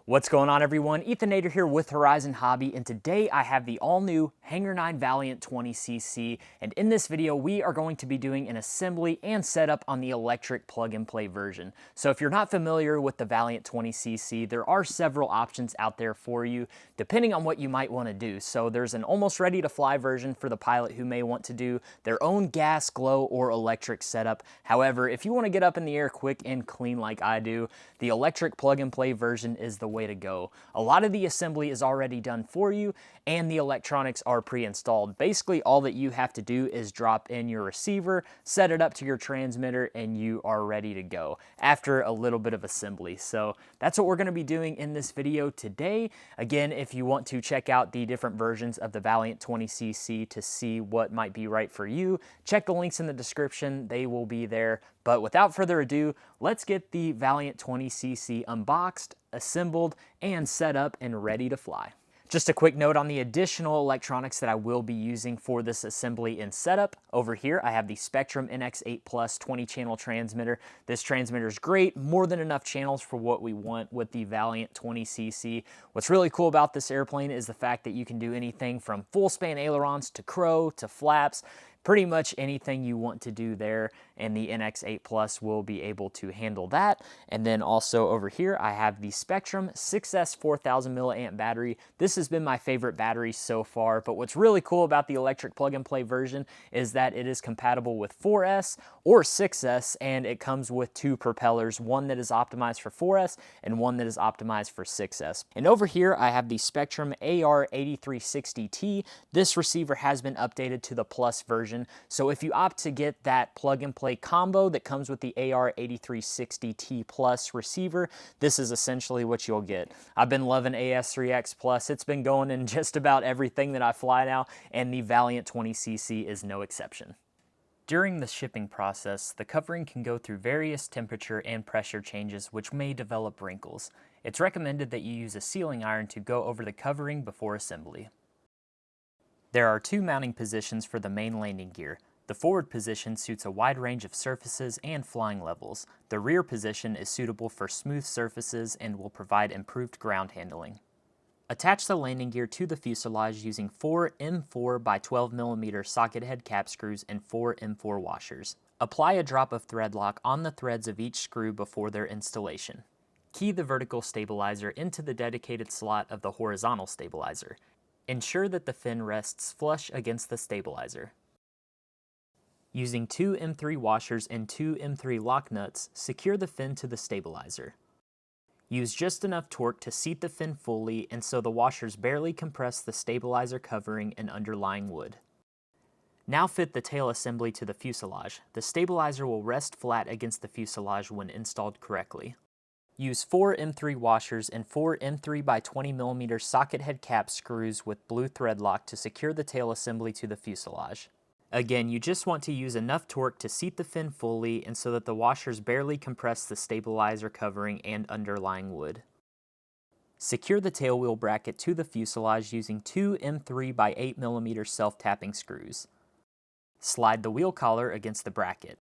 What's going on, everyone? Ethan Ater here with Horizon Hobby, and today I have the all-new Hangar 9 Valiant 20cc, and in this video we are going to be doing an assembly and setup on the electric plug-and-play version. So if you're not familiar with the Valiant 20cc, there are several options out there for you, depending on what you might want to do. So there's an almost ready-to-fly version for the pilot who may want to do their own gas, glow, or electric setup. However, if you want to get up in the air quick and clean like I do, the electric plug-and-play version is the way to go. A lot of the assembly is already done for you and the electronics are pre-installed. Basically, all that you have to do is drop in your receiver, set it up to your transmitter, and you are ready to go after a little bit of assembly. So that's what we're going to be doing in this video today. Again, if you want to check out the different versions of the Valiant 20cc to see what might be right for you, check the links in the description. They will be there. But without further ado, let's get the Valiant 20cc unboxed, assembled, and set up and ready to fly. Just a quick note on the additional electronics that I will be using for this assembly and setup. Over here, I have the Spektrum NX8 Plus 20-channel transmitter. This transmitter is great, more than enough channels for what we want with the Valiant 20cc. What's really cool about this airplane is the fact that you can do anything from full-span ailerons to crow to flaps. Pretty much anything you want to do there, and the NX8 Plus will be able to handle that. And then also over here, I have the Spektrum 6S 4000 milliamp battery. This has been my favorite battery so far, but what's really cool about the electric plug-and-play version is that it is compatible with 4S or 6S, and it comes with two propellers, one that is optimized for 4S and one that is optimized for 6S. And over here, I have the Spektrum AR8360T. This receiver has been updated to the Plus version. So if you opt to get that plug-and-play combo that comes with the AR8360T Plus receiver, this is essentially what you'll get. I've been loving AS3X Plus. It's been going in just about everything that I fly now, and the Valiant 20cc is no exception. During the shipping process, the covering can go through various temperature and pressure changes which may develop wrinkles. It's recommended that you use a sealing iron to go over the covering before assembly. There are two mounting positions for the main landing gear. The forward position suits a wide range of surfaces and flying levels. The rear position is suitable for smooth surfaces and will provide improved ground handling. Attach the landing gear to the fuselage using 4 M4 by 12mm socket head cap screws and 4 M4 washers. Apply a drop of thread lock on the threads of each screw before their installation. Key the vertical stabilizer into the dedicated slot of the horizontal stabilizer. Ensure that the fin rests flush against the stabilizer. Using 2 M3 washers and 2 M3 lock nuts, secure the fin to the stabilizer. Use just enough torque to seat the fin fully and so the washers barely compress the stabilizer covering and underlying wood. Now fit the tail assembly to the fuselage. The stabilizer will rest flat against the fuselage when installed correctly. Use 4 M3 washers and 4 M3 by 20mm socket head cap screws with blue thread lock to secure the tail assembly to the fuselage. Again, you just want to use enough torque to seat the fin fully and so that the washers barely compress the stabilizer covering and underlying wood. Secure the tail wheel bracket to the fuselage using 2 M3 by 8mm self-tapping screws. Slide the wheel collar against the bracket.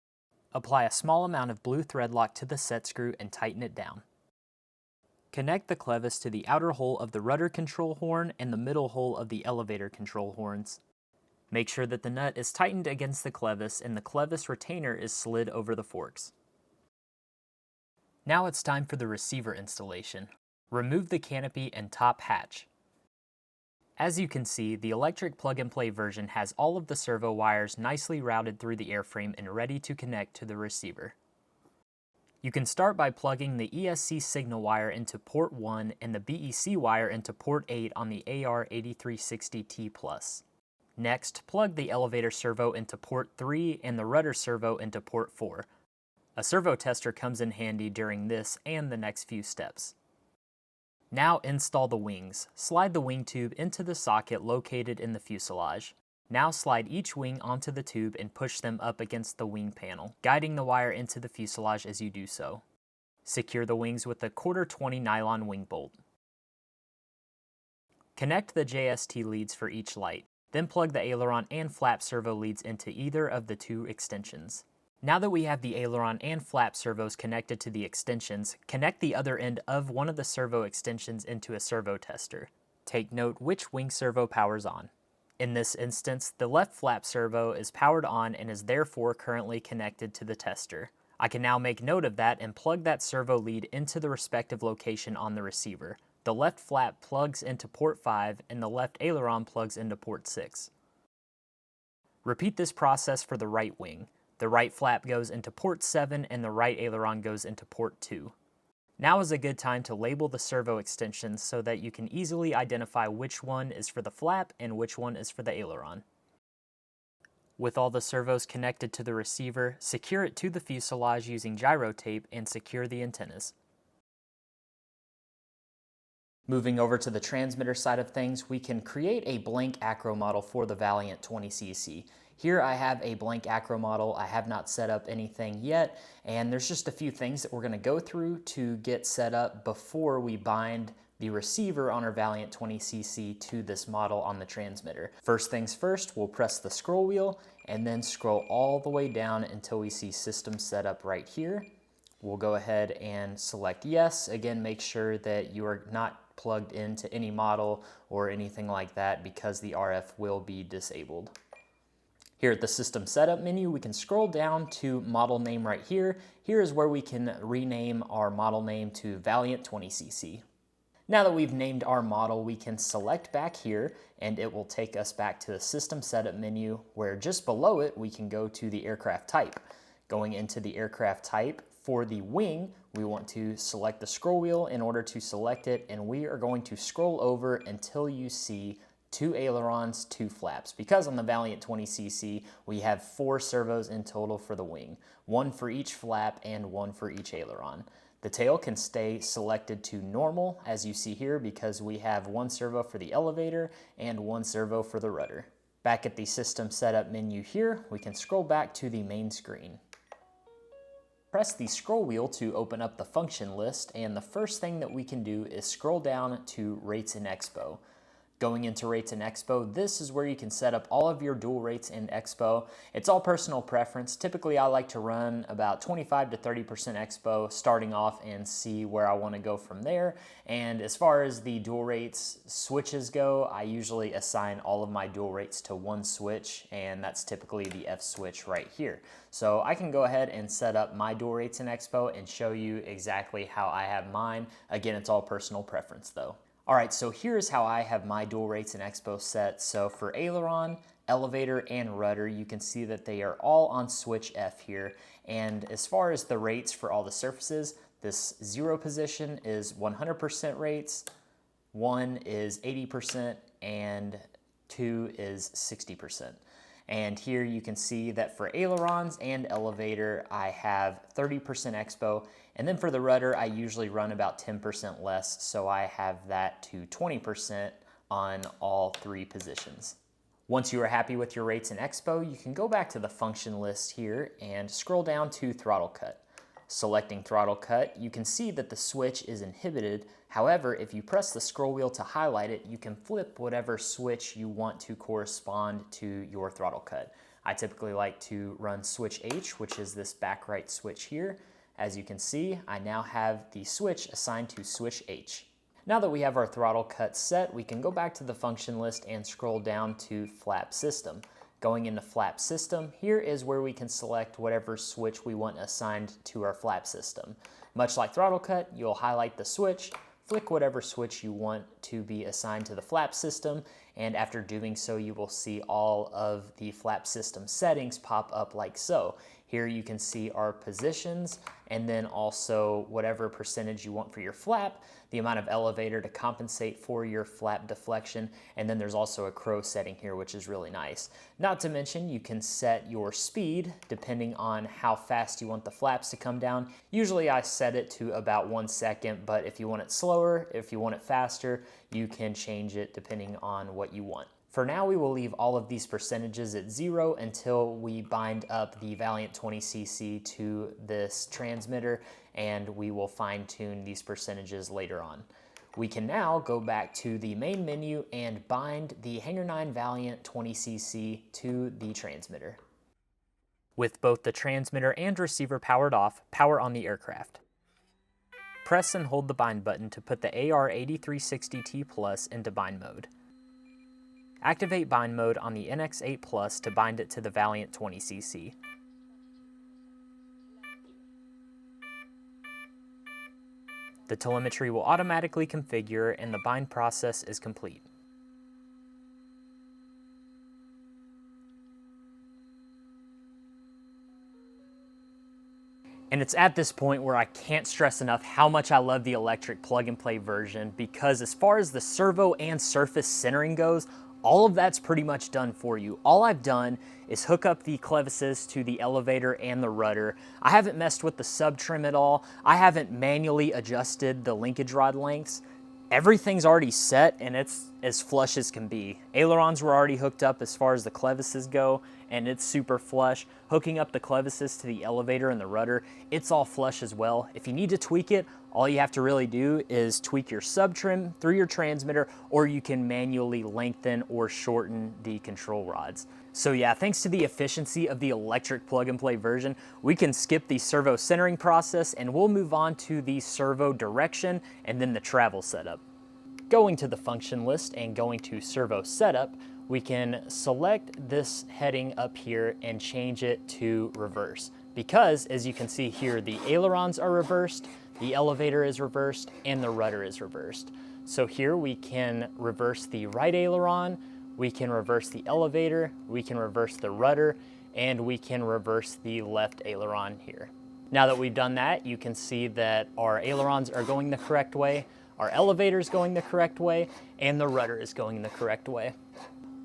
Apply a small amount of blue thread lock to the set screw and tighten it down. Connect the clevis to the outer hole of the rudder control horn and the middle hole of the elevator control horns. Make sure that the nut is tightened against the clevis and the clevis retainer is slid over the forks. Now it's time for the receiver installation. Remove the canopy and top hatch. As you can see, the electric plug-and-play version has all of the servo wires nicely routed through the airframe and ready to connect to the receiver. You can start by plugging the ESC signal wire into port 1 and the BEC wire into port 8 on the AR8360T+. Next, plug the elevator servo into port 3 and the rudder servo into port 4. A servo tester comes in handy during this and the next few steps. Now install the wings. Slide the wing tube into the socket located in the fuselage. Now slide each wing onto the tube and push them up against the wing panel, guiding the wire into the fuselage as you do so. Secure the wings with a 1/4-20 nylon wing bolt. Connect the JST leads for each light. Then plug the aileron and flap servo leads into either of the two extensions. Now that we have the aileron and flap servos connected to the extensions, connect the other end of one of the servo extensions into a servo tester. Take note which wing servo powers on. In this instance, the left flap servo is powered on and is therefore currently connected to the tester. I can now make note of that and plug that servo lead into the respective location on the receiver. The left flap plugs into port 5 and the left aileron plugs into port 6. Repeat this process for the right wing. The right flap goes into port 7 and the right aileron goes into port 2. Now is a good time to label the servo extensions so that you can easily identify which one is for the flap and which one is for the aileron. With all the servos connected to the receiver, secure it to the fuselage using gyro tape and secure the antennas. Moving over to the transmitter side of things, we can create a blank acro model for the Valiant 20cc. Here I have a blank acro model. I have not set up anything yet, and there's just a few things that we're going to go through to get set up before we bind the receiver on our Valiant 20cc to this model on the transmitter. First things first, we'll press the scroll wheel and then scroll all the way down until we see system setup right here. We'll go ahead and select yes. Again, make sure that you are not plugged into any model or anything like that because the RF will be disabled. Here at the system setup menu, we can scroll down to model name right here. Here is where we can rename our model name to Valiant 20cc. Now that we've named our model, we can select back here and it will take us back to the system setup menu where just below it, we can go to the aircraft type. Going into the aircraft type, for the wing, we want to select the scroll wheel in order to select it, and we are going to scroll over until you see 2 ailerons, 2 flaps. Because on the Valiant 20cc, we have 4 servos in total for the wing, 1 for each flap and 1 for each aileron. The tail can stay selected to normal, as you see here, because we have 1 servo for the elevator and 1 servo for the rudder. Back at the system setup menu here, we can scroll back to the main screen. Press the scroll wheel to open up the function list, and the first thing that we can do is scroll down to Rates in Expo. Going into Rates in Expo, this is where you can set up all of your dual rates in Expo. It's all personal preference. Typically, I like to run about 25 to 30% Expo starting off and see where I want to go from there. And as far as the dual rates switches go, I usually assign all of my dual rates to one switch, and that's typically the F switch right here. So I can go ahead and set up my dual rates in Expo and show you exactly how I have mine. Again, it's all personal preference though. All right, so here's how I have my dual rates in Expo set. So for aileron, elevator, and rudder, you can see that they are all on switch F here. And as far as the rates for all the surfaces, this 0 position is 100% rates, 1 is 80%, and 2 is 60%. And here you can see that for ailerons and elevator, I have 30% Expo. And then for the rudder, I usually run about 10% less, so I have that to 20% on all 3 positions. Once you are happy with your rates in Expo, you can go back to the function list here and scroll down to throttle cut. Selecting throttle cut, you can see that the switch is inhibited. However, if you press the scroll wheel to highlight it, you can flip whatever switch you want to correspond to your throttle cut. I typically like to run switch H, which is this back right switch here. As you can see, I now have the switch assigned to switch H. Now that we have our throttle cut set, we can go back to the function list and scroll down to flap system. Going into flap system, here is where we can select whatever switch we want assigned to our flap system. Much like throttle cut, you'll highlight the switch, flick whatever switch you want to be assigned to the flap system, and after doing so, you will see all of the flap system settings pop up like so. Here you can see our positions and then also whatever percentage you want for your flap, the amount of elevator to compensate for your flap deflection, and then there's also a crow setting here, which is really nice. Not to mention, you can set your speed depending on how fast you want the flaps to come down. Usually I set it to about 1 second, but if you want it slower, if you want it faster, you can change it depending on what you want. For now, we will leave all of these percentages at 0 until we bind up the Valiant 20cc to this transmitter, and we will fine tune these percentages later on. We can now go back to the main menu and bind the Hangar 9 Valiant 20cc to the transmitter. With both the transmitter and receiver powered off, power on the aircraft. Press and hold the bind button to put the AR8360T Plus into bind mode. Activate bind mode on the NX8 Plus to bind it to the Valiant 20cc. The telemetry will automatically configure and the bind process is complete. And it's at this point where I can't stress enough how much I love the electric plug-and-play version, because as far as the servo and surface centering goes, all of that's pretty much done for you. All I've done is hook up the clevises to the elevator and the rudder. I haven't messed with the sub trim at all. I haven't manually adjusted the linkage rod lengths. Everything's already set and it's as flush as can be. Ailerons were already hooked up as far as the clevises go, and it's super flush. Hooking up the clevises to the elevator and the rudder, it's all flush as well. If you need to tweak it, all you have to really do is tweak your sub trim through your transmitter, or you can manually lengthen or shorten the control rods. So yeah, thanks to the efficiency of the electric plug-and-play version, we can skip the servo centering process and we'll move on to the servo direction and then the travel setup. Going to the function list and going to servo setup, we can select this heading up here and change it to reverse. Because as you can see here, the ailerons are reversed, the elevator is reversed, and the rudder is reversed. So here we can reverse the right aileron, we can reverse the elevator, we can reverse the rudder, and we can reverse the left aileron here. Now that we've done that, you can see that our ailerons are going the correct way, our elevator is going the correct way, and the rudder is going the correct way.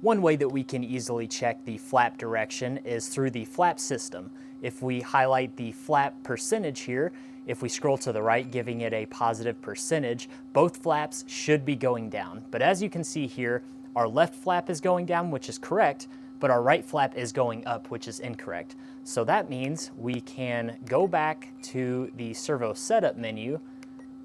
One way that we can easily check the flap direction is through the flap system. If we highlight the flap percentage here, if we scroll to the right, giving it a positive percentage, both flaps should be going down. But as you can see here, our left flap is going down, which is correct, but our right flap is going up, which is incorrect. So that means we can go back to the servo setup menu.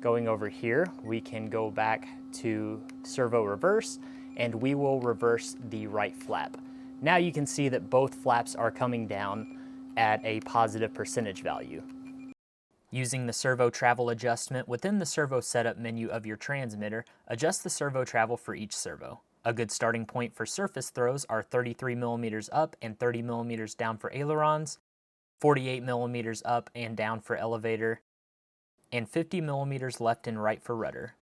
Going over here, we can go back to servo reverse, and we will reverse the right flap. Now you can see that both flaps are coming down at a positive percentage value. Using the servo travel adjustment within the servo setup menu of your transmitter, adjust the servo travel for each servo. A good starting point for surface throws are 33 millimeters up and 30 millimeters down for ailerons, 48 millimeters up and down for elevator, and 50 millimeters left and right for rudder.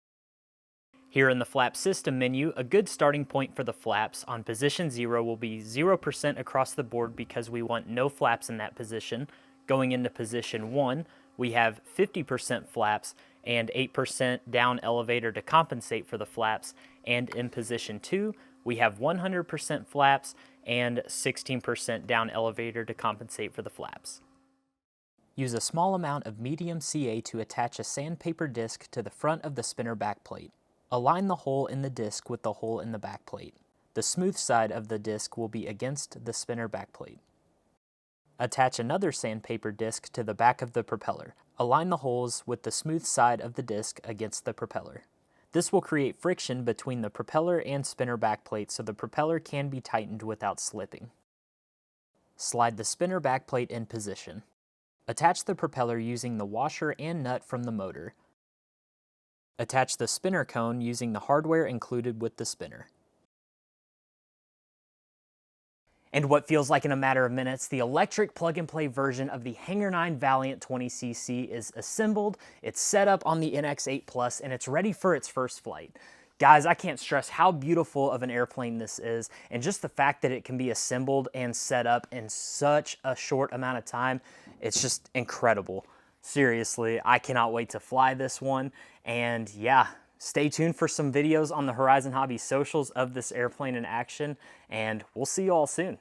Here in the flap system menu, a good starting point for the flaps on position 0 will be 0% across the board because we want no flaps in that position. Going into position 1, we have 50% flaps and 8% down elevator to compensate for the flaps. And in position 2, we have 100% flaps and 16% down elevator to compensate for the flaps. Use a small amount of medium CA to attach a sandpaper disc to the front of the spinner backplate. Align the hole in the disc with the hole in the backplate. The smooth side of the disc will be against the spinner backplate. Attach another sandpaper disc to the back of the propeller. Align the holes with the smooth side of the disc against the propeller. This will create friction between the propeller and spinner backplate so the propeller can be tightened without slipping. Slide the spinner backplate in position. Attach the propeller using the washer and nut from the motor. Attach the spinner cone using the hardware included with the spinner. And what feels like in a matter of minutes, the electric plug-and-play version of the Hangar 9 Valiant 20cc is assembled, it's set up on the NX8 Plus, and it's ready for its first flight. Guys, I can't stress how beautiful of an airplane this is, and just the fact that it can be assembled and set up in such a short amount of time, it's just incredible. Seriously, I cannot wait to fly this one, and yeah, stay tuned for some videos on the Horizon Hobby socials of this airplane in action, and we'll see you all soon.